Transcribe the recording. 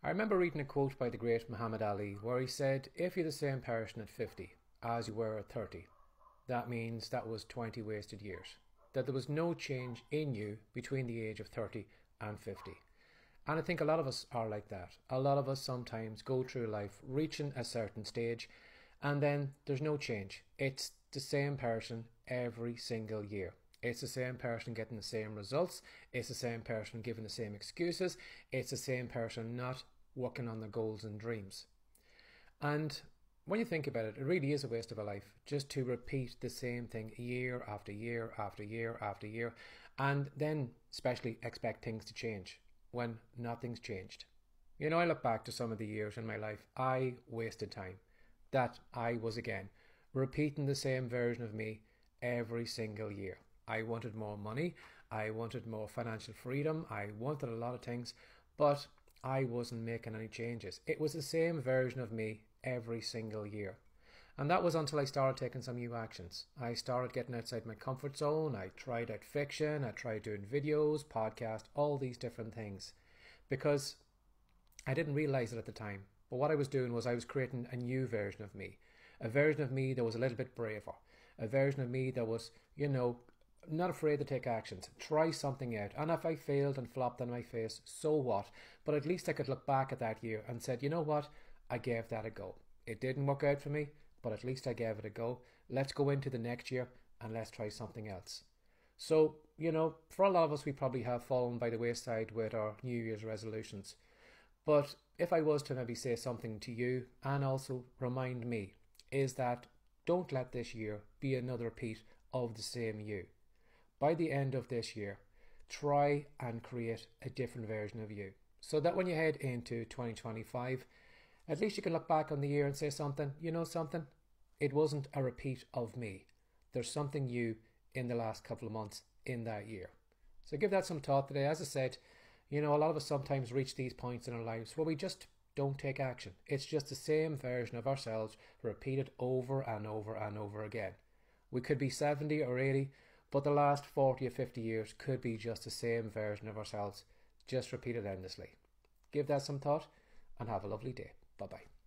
I remember reading a quote by the great Muhammad Ali where he said, if you're the same person at 50 as you were at 30, that means that was 20 wasted years. That there was no change in you between the age of 30 and 50. And I think a lot of us are like that. A lot of us sometimes go through life reaching a certain stage and then there's no change. It's the same person every single year. It's the same person getting the same results. It's the same person giving the same excuses. It's the same person not working on their goals and dreams. And when you think about it, it really is a waste of a life just to repeat the same thing year after year after year after year, and then especially expect things to change when nothing's changed. You know, I look back to some of the years in my life I wasted time, that I was again repeating the same version of me every single year. I wanted more money, I wanted more financial freedom, I wanted a lot of things, but I wasn't making any changes. It was the same version of me every single year. And that was until I started taking some new actions. I started getting outside my comfort zone. I tried out fiction, I tried doing videos, podcasts, all these different things. Because I didn't realize it at the time. But what I was doing was I was creating a new version of me. A version of me that was a little bit braver. A version of me that was, not afraid to take actions, try something out, and if I failed and flopped on my face, so what? But at least I could look back at that year and said, you know what, I gave that a go. It didn't work out for me, but at least I gave it a go. Let's go into the next year and let's try something else. So, for a lot of us, we probably have fallen by the wayside with our New Year's resolutions. But if I was to maybe say something to you and also remind me, is that don't let this year be another repeat of the same you. By the end of this year, try and create a different version of you. So that when you head into 2025, at least you can look back on the year and say something, something? It wasn't a repeat of me. There's something new in the last couple of months in that year. So give that some thought today. As I said, a lot of us sometimes reach these points in our lives where we just don't take action. It's just the same version of ourselves repeated over and over and over again. We could be 70 or 80, but the last 40 or 50 years could be just the same version of ourselves, just repeated endlessly. Give that some thought and have a lovely day. Bye-bye.